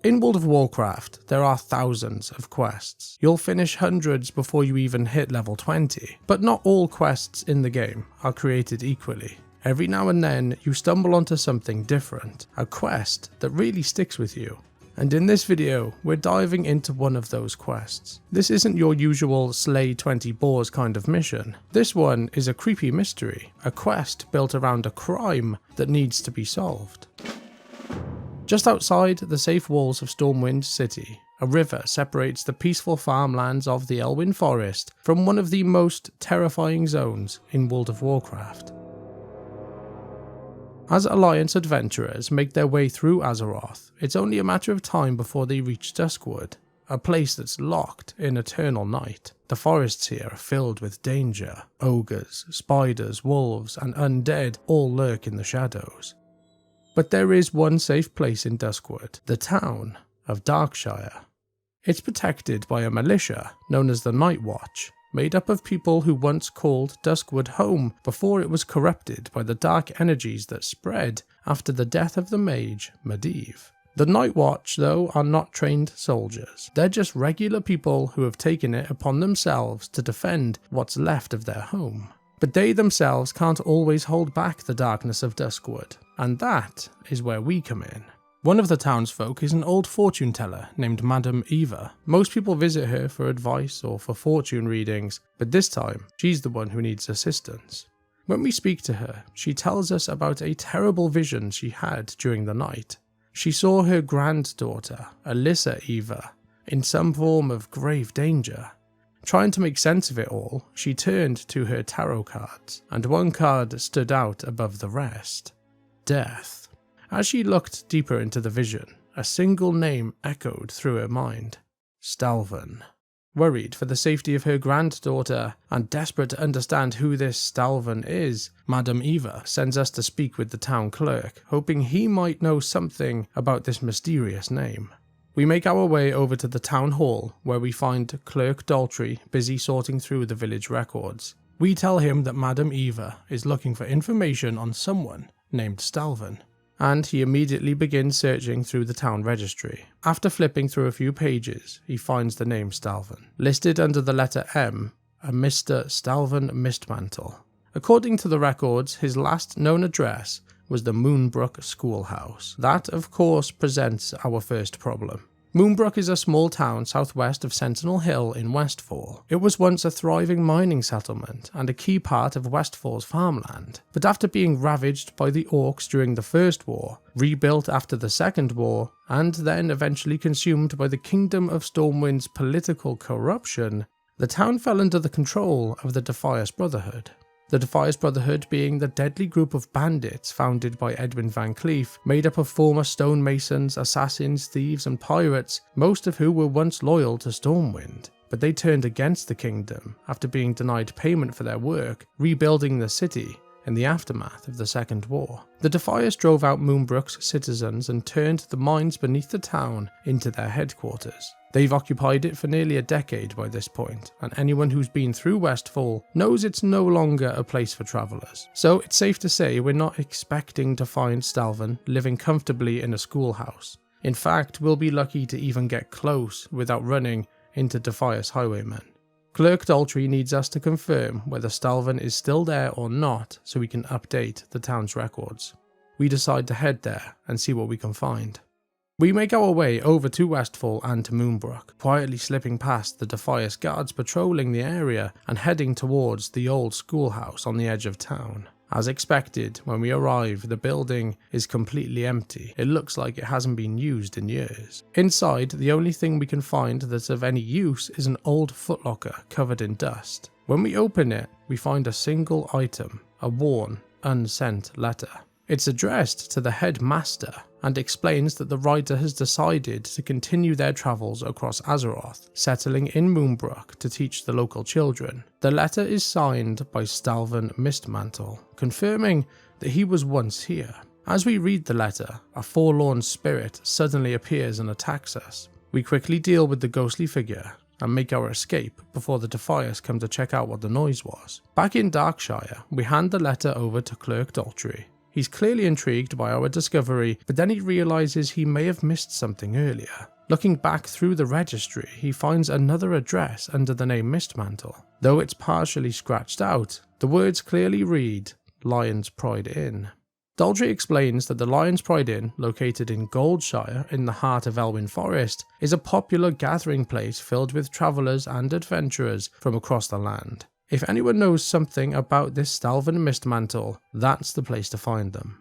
In World of Warcraft, there are thousands of quests. You'll finish hundreds before you even hit level 20, but not all quests in the game are created equally. Every now and then, you stumble onto something different, a quest that really sticks with you. And in this video, we're diving into one of those quests. This isn't your usual slay 20 boars kind of mission. This one is a creepy mystery, a quest built around a crime that needs to be solved. Just outside the safe walls of Stormwind City, a river separates the peaceful farmlands of the Elwynn Forest from one of the most terrifying zones in World of Warcraft. As Alliance adventurers make their way through Azeroth, it's only a matter of time before they reach Duskwood, a place that's locked in eternal night. The forests here are filled with danger. Ogres, spiders, wolves, and undead all lurk in the shadows. But there is one safe place in Duskwood, the town of Darkshire. It's protected by a militia known as the Night Watch, made up of people who once called Duskwood home before it was corrupted by the dark energies that spread after the death of the mage Medivh. The Night Watch, though, are not trained soldiers. They're just regular people who have taken it upon themselves to defend what's left of their home. But they themselves can't always hold back the darkness of Duskwood, and that is where we come in. One of the townsfolk is an old fortune teller named Madame Eva. Most people visit her for advice or for fortune readings, but this time she's the one who needs assistance. When we speak to her, she tells us about a terrible vision she had during the night. She saw her granddaughter, Alyssa Eva, in some form of grave danger. Trying to make sense of it all, she turned to her tarot cards, and one card stood out above the rest: Death. As she looked deeper into the vision, a single name echoed through her mind: Stalvan. Worried for the safety of her granddaughter, and desperate to understand who this Stalvan is, Madame Eva sends us to speak with the town clerk, hoping he might know something about this mysterious name. We make our way over to the town hall, where we find Clerk Daltrey busy sorting through the village records. We tell him that Madame Eva is looking for information on someone named Stalvan, and he immediately begins searching through the town registry. After flipping through a few pages, he finds the name Stalvan. Listed under the letter M, a Mr. Stalvan Mistmantle. According to the records, his last known address was the Moonbrook Schoolhouse. That, of course, presents our first problem. Moonbrook is a small town southwest of Sentinel Hill in Westfall. It was once a thriving mining settlement and a key part of Westfall's farmland, but after being ravaged by the Orcs during the First War, rebuilt after the Second War, and then eventually consumed by the Kingdom of Stormwind's political corruption, the town fell under the control of the Defias Brotherhood. The Defias Brotherhood being the deadly group of bandits founded by Edwin Van Cleef, made up of former stonemasons, assassins, thieves and pirates, most of who were once loyal to Stormwind. But they turned against the kingdom after being denied payment for their work, rebuilding the city in the aftermath of the Second War. The Defias drove out Moonbrook's citizens and turned the mines beneath the town into their headquarters. They've occupied it for nearly a decade by this point, and anyone who's been through Westfall knows it's no longer a place for travellers. So it's safe to say we're not expecting to find Stalvan living comfortably in a schoolhouse. In fact, we'll be lucky to even get close without running into Defias highwaymen. Clerk Daltrey needs us to confirm whether Stalvan is still there or not so we can update the town's records. We decide to head there and see what we can find. We make our way over to Westfall and to Moonbrook, quietly slipping past the Defias guards patrolling the area and heading towards the old schoolhouse on the edge of town. As expected, when we arrive, the building is completely empty. It looks like it hasn't been used in years. Inside, the only thing we can find that's of any use is an old footlocker covered in dust. When we open it, we find a single item, a worn, unsent letter. It's addressed to the headmaster and explains that the writer has decided to continue their travels across Azeroth, settling in Moonbrook to teach the local children. The letter is signed by Stalvan Mistmantle, confirming that he was once here. As we read the letter, a forlorn spirit suddenly appears and attacks us. We quickly deal with the ghostly figure and make our escape before the Defias come to check out what the noise was. Back in Darkshire, we hand the letter over to Clerk Daltrey. He's clearly intrigued by our discovery, but then he realizes he may have missed something earlier. Looking back through the registry, he finds another address under the name Mistmantle. Though it's partially scratched out, the words clearly read Lion's Pride Inn. Daldry explains that the Lion's Pride Inn, located in Goldshire in the heart of Elwynn Forest, is a popular gathering place filled with travellers and adventurers from across the land. If anyone knows something about this Stalvan Mistmantle, that's the place to find them.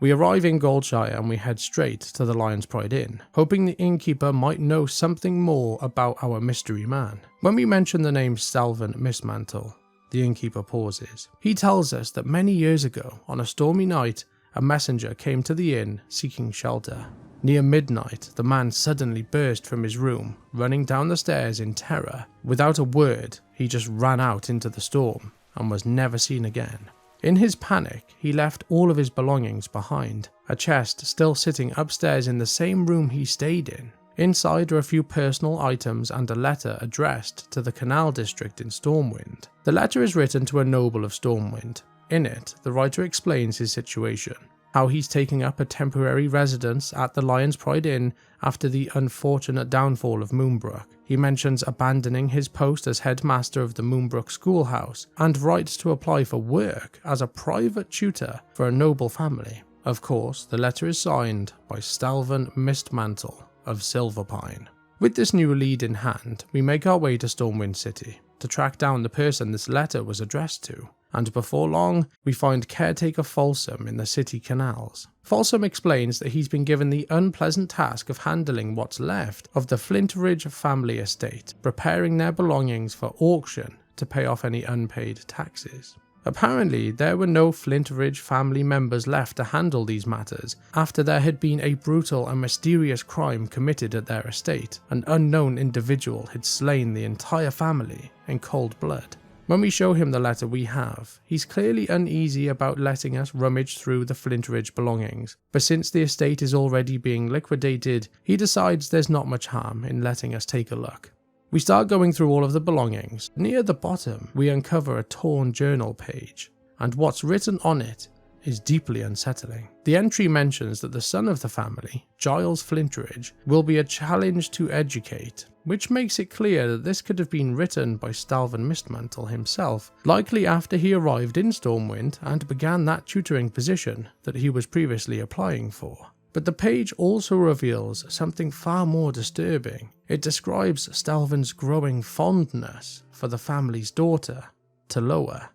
We arrive in Goldshire and we head straight to the Lion's Pride Inn, hoping the innkeeper might know something more about our mystery man. When we mention the name Stalvan Mistmantle, the innkeeper pauses. He tells us that many years ago, on a stormy night, a messenger came to the inn seeking shelter. Near midnight, the man suddenly burst from his room, running down the stairs in terror. Without a word, he just ran out into the storm and was never seen again. In his panic, he left all of his belongings behind, a chest still sitting upstairs in the same room he stayed in. Inside are a few personal items and a letter addressed to the Canal District in Stormwind. The letter is written to a noble of Stormwind. In it, the writer explains his situation, how he's taking up a temporary residence at the Lion's Pride Inn after the unfortunate downfall of Moonbrook. He mentions abandoning his post as headmaster of the Moonbrook schoolhouse and writes to apply for work as a private tutor for a noble family. Of course, the letter is signed by Stalvan Mistmantle of Silverpine. With this new lead in hand, we make our way to Stormwind City to track down the person this letter was addressed to, and before long, we find caretaker Folsom in the city canals. Folsom explains that he's been given the unpleasant task of handling what's left of the Flintridge family estate, preparing their belongings for auction to pay off any unpaid taxes. Apparently, there were no Flintridge family members left to handle these matters after there had been a brutal and mysterious crime committed at their estate. An unknown individual had slain the entire family in cold blood. When we show him the letter we have, he's clearly uneasy about letting us rummage through the Flintridge belongings, but since the estate is already being liquidated, he decides there's not much harm in letting us take a look. We start going through all of the belongings. Near the bottom, we uncover a torn journal page, and what's written on it is deeply unsettling. The entry mentions that the son of the family, Giles Flintridge, will be a challenge to educate, which makes it clear that this could have been written by Stalvan Mistmantle himself, likely after he arrived in Stormwind and began that tutoring position that he was previously applying for. But the page also reveals something far more disturbing. It describes Stalvan's growing fondness for the family's daughter, Taloa.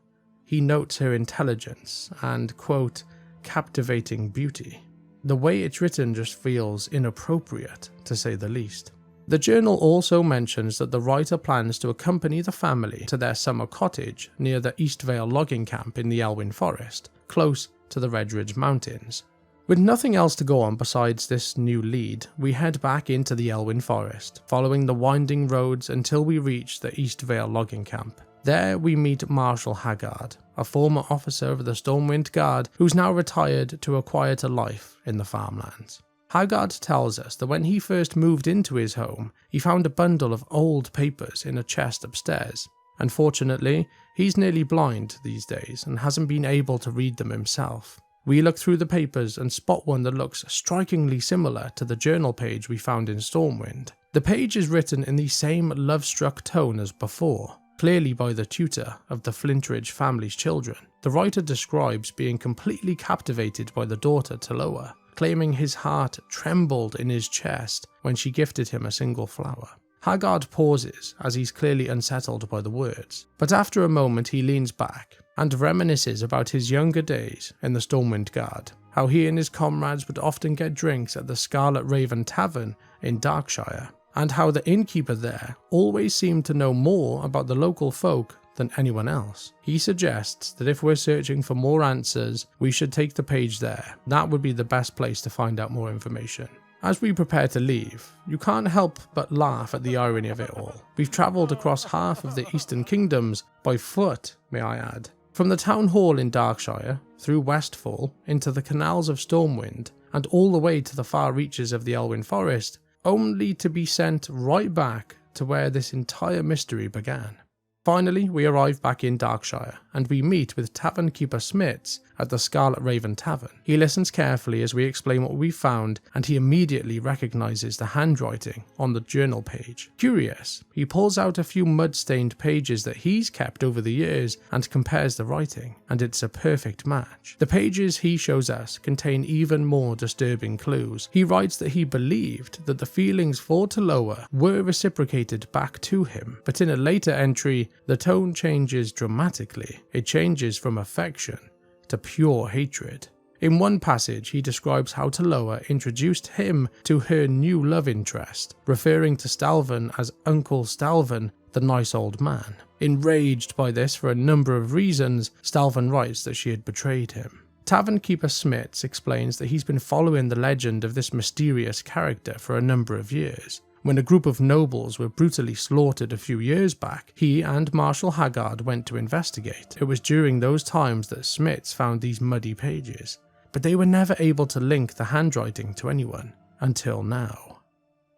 He notes her intelligence and, quote, captivating beauty. The way it's written just feels inappropriate, to say the least. The journal also mentions that the writer plans to accompany the family to their summer cottage near the Eastvale logging camp in the Elwynn Forest, close to the Redridge Mountains. With nothing else to go on besides this new lead, we head back into the Elwynn Forest, following the winding roads until we reach the Eastvale logging camp. There we meet Marshal Haggard, a former officer of the Stormwind Guard who's now retired to a quieter life in the farmlands. Haggard tells us that when he first moved into his home, he found a bundle of old papers in a chest upstairs. Unfortunately, he's nearly blind these days and hasn't been able to read them himself. We look through the papers and spot one that looks strikingly similar to the journal page we found in Stormwind. The page is written in the same love-struck tone as before, clearly by the tutor of the Flintridge family's children. The writer describes being completely captivated by the daughter Taloa, claiming his heart trembled in his chest when she gifted him a single flower. Haggard pauses as he's clearly unsettled by the words, but after a moment he leans back and reminisces about his younger days in the Stormwind Guard, how he and his comrades would often get drinks at the Scarlet Raven Tavern in Darkshire, and how the innkeeper there always seemed to know more about the local folk than anyone else. He suggests that if we're searching for more answers, we should take the page there. That would be the best place to find out more information. As we prepare to leave, you can't help but laugh at the irony of it all. We've travelled across half of the Eastern Kingdoms, by foot, may I add. From the town hall in Darkshire, through Westfall, into the canals of Stormwind, and all the way to the far reaches of the Elwynn Forest, only to be sent right back to where this entire mystery began. Finally, we arrive back in Darkshire, and we meet with Tavern Keeper Smits at the Scarlet Raven Tavern. He listens carefully as we explain what we found, and he immediately recognises the handwriting on the journal page. Curious, he pulls out a few mud-stained pages that he's kept over the years and compares the writing, and it's a perfect match. The pages he shows us contain even more disturbing clues. He writes that he believed that the feelings for Taloa were reciprocated back to him, but in a later entry, the tone changes dramatically. It changes from affection to pure hatred. In one passage, he describes how Taloa introduced him to her new love interest, referring to Stalvan as Uncle Stalvan, the nice old man. Enraged by this for a number of reasons, Stalvan writes that she had betrayed him. Tavern Keeper Smits explains that he's been following the legend of this mysterious character for a number of years. When a group of nobles were brutally slaughtered a few years back, he and Marshal Haggard went to investigate. It was during those times that Smits found these muddy pages, but they were never able to link the handwriting to anyone, until now.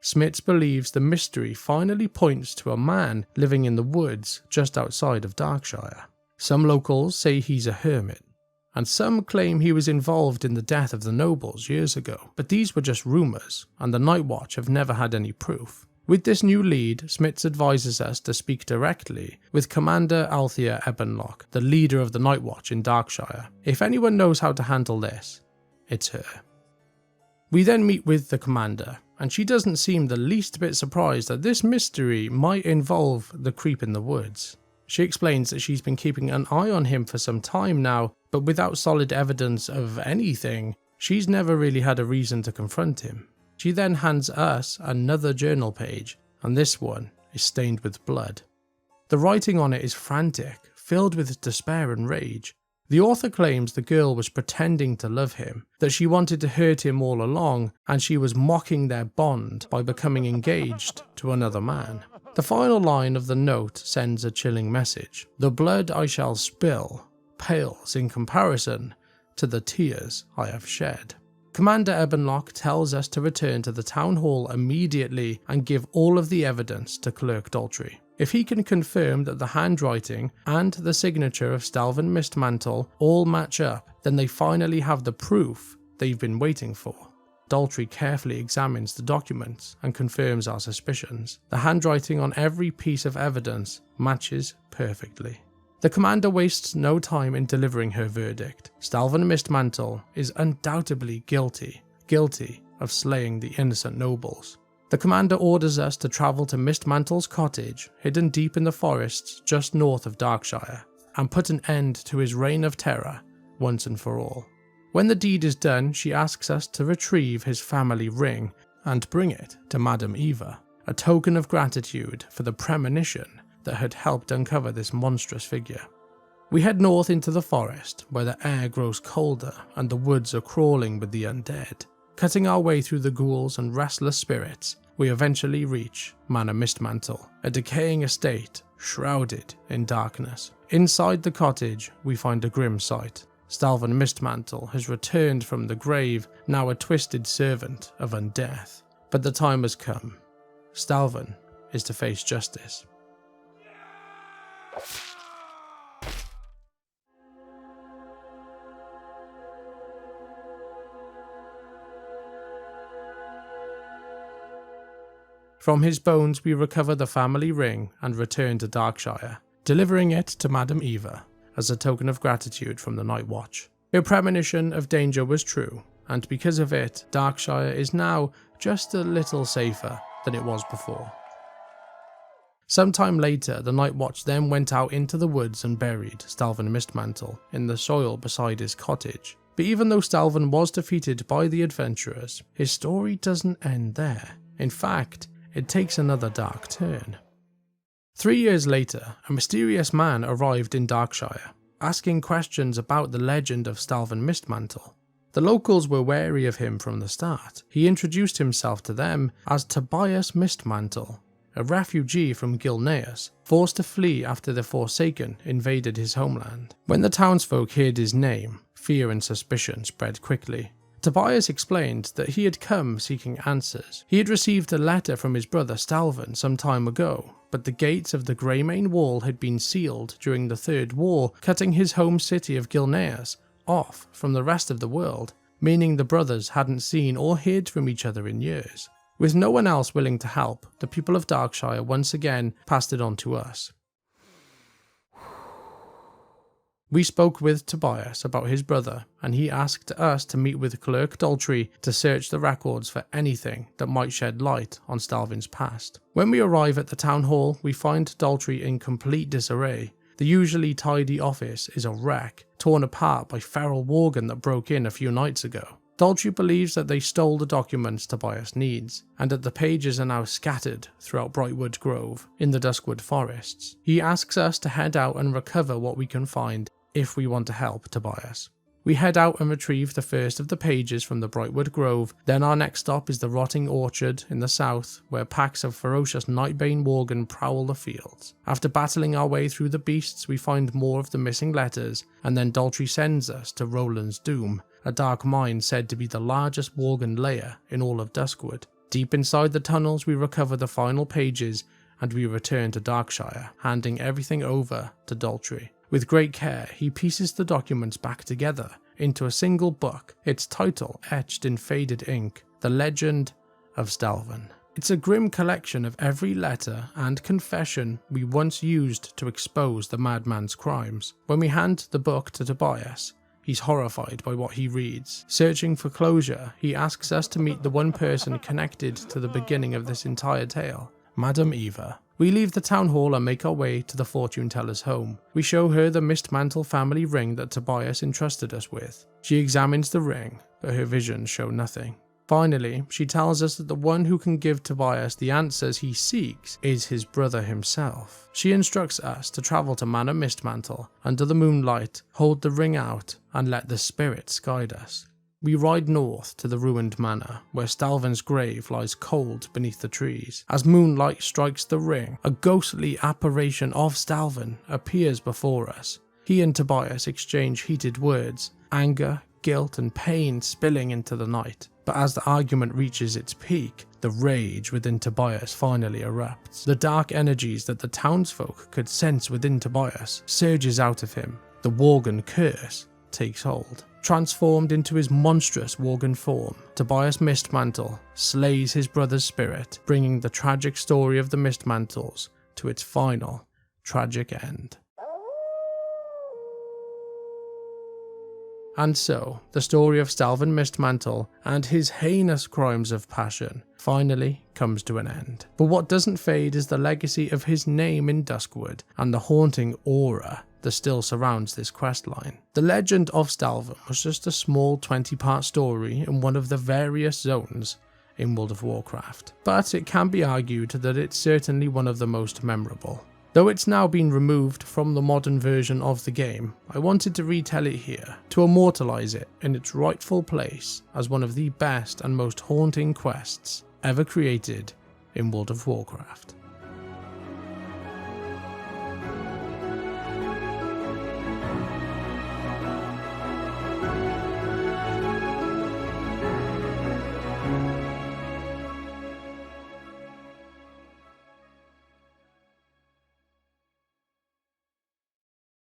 Smits believes the mystery finally points to a man living in the woods just outside of Darkshire. Some locals say he's a hermit, and some claim he was involved in the death of the nobles years ago, but these were just rumours, and the Night Watch have never had any proof. With this new lead, Smits advises us to speak directly with Commander Althea Ebenlock, the leader of the Night Watch in Darkshire. If anyone knows how to handle this, it's her. We then meet with the commander, and she doesn't seem the least bit surprised that this mystery might involve the creep in the woods. She explains that she's been keeping an eye on him for some time now, but without solid evidence of anything, she's never really had a reason to confront him. She then hands us another journal page, and this one is stained with blood. The writing on it is frantic, filled with despair and rage. The author claims the girl was pretending to love him, that she wanted to hurt him all along, and she was mocking their bond by becoming engaged to another man. The final line of the note sends a chilling message. The blood I shall spill pales in comparison to the tears I have shed. Commander Ebenlock tells us to return to the town hall immediately and give all of the evidence to Clerk Daltrey. If he can confirm that the handwriting and the signature of Stalvan Mistmantle all match up, then they finally have the proof they've been waiting for. Daltrey carefully examines the documents and confirms our suspicions. The handwriting on every piece of evidence matches perfectly. The commander wastes no time in delivering her verdict. Stalvan Mistmantle is undoubtedly guilty of slaying the innocent nobles. The commander orders us to travel to Mistmantle's cottage, hidden deep in the forests just north of Darkshire, and put an end to his reign of terror once and for all. When the deed is done, she asks us to retrieve his family ring and bring it to Madame Eva, a token of gratitude for the premonition that had helped uncover this monstrous figure. We head north into the forest, where the air grows colder and the woods are crawling with the undead. Cutting our way through the ghouls and restless spirits, we eventually reach Manor Mistmantle, a decaying estate shrouded in darkness. Inside the cottage, we find a grim sight. Stalvan Mistmantle has returned from the grave, now a twisted servant of undeath. But the time has come. Stalvan is to face justice. From his bones we recover the family ring and return to Darkshire, delivering it to Madame Eva as a token of gratitude from the Night Watch. Her premonition of danger was true, and because of it, Darkshire is now just a little safer than it was before. Sometime later, the Night Watch then went out into the woods and buried Stalvan Mistmantle in the soil beside his cottage. But even though Stalvan was defeated by the adventurers, his story doesn't end there. In fact, it takes another dark turn. 3 years later, a mysterious man arrived in Darkshire, asking questions about the legend of Stalvan Mistmantle. The locals were wary of him from the start. He introduced himself to them as Tobias Mistmantle, a refugee from Gilneas, forced to flee after the Forsaken invaded his homeland. When the townsfolk heard his name, fear and suspicion spread quickly. Tobias explained that he had come seeking answers. He had received a letter from his brother Stalvan some time ago, but the gates of the Greymane Wall had been sealed during the Third War, cutting his home city of Gilneas off from the rest of the world, meaning the brothers hadn't seen or heard from each other in years. With no one else willing to help, the people of Darkshire once again passed it on to us. We spoke with Tobias about his brother, and he asked us to meet with Clerk Daltrey to search the records for anything that might shed light on Stalvan's past. When we arrive at the town hall, we find Daltrey in complete disarray. The usually tidy office is a wreck, torn apart by feral worgen that broke in a few nights ago. Daltrey believes that they stole the documents Tobias needs, and that the pages are now scattered throughout Brightwood Grove in the Duskwood forests. He asks us to head out and recover what we can find if we want to help Tobias. We head out and retrieve the first of the pages from the Brightwood Grove, then our next stop is the Rotting Orchard in the south, where packs of ferocious Nightbane worgen prowl the fields. After battling our way through the beasts, we find more of the missing letters, and then Daltrey sends us to Roland's Doom, a dark mine said to be the largest worgen lair in all of Duskwood. Deep inside the tunnels, we recover the final pages, and we return to Darkshire, handing everything over to Daltrey. With great care, he pieces the documents back together into a single book, its title etched in faded ink, The Legend of Stalvan. It's a grim collection of every letter and confession we once used to expose the madman's crimes. When we hand the book to Tobias, he's horrified by what he reads. Searching for closure, he asks us to meet the one person connected to the beginning of this entire tale, Madame Eva. We leave the town hall and make our way to the fortune teller's home. We show her the Mistmantle family ring that Tobias entrusted us with. She examines the ring, but her visions show nothing. Finally, she tells us that the one who can give Tobias the answers he seeks is his brother himself. She instructs us to travel to Manor Mistmantle under the moonlight, hold the ring out, and let the spirits guide us. We ride north to the ruined manor, where Stalvan's grave lies cold beneath the trees. As moonlight strikes the ring, a ghostly apparition of Stalvan appears before us. He and Tobias exchange heated words, anger, guilt, and pain spilling into the night. But as the argument reaches its peak, the rage within Tobias finally erupts. The dark energies that the townsfolk could sense within Tobias surges out of him. The worgen curse takes hold. Transformed into his monstrous worgen form, Tobias Mistmantle slays his brother's spirit, bringing the tragic story of the Mistmantles to its final, tragic end. And so, the story of Stalvan Mistmantle and his heinous crimes of passion finally comes to an end. But what doesn't fade is the legacy of his name in Duskwood and the haunting aura that still surrounds this questline. The Legend of Stalvan was just a small 20-part story in one of the various zones in World of Warcraft, but it can be argued that it's certainly one of the most memorable. Though it's now been removed from the modern version of the game, I wanted to retell it here, to immortalise it in its rightful place as one of the best and most haunting quests ever created in World of Warcraft.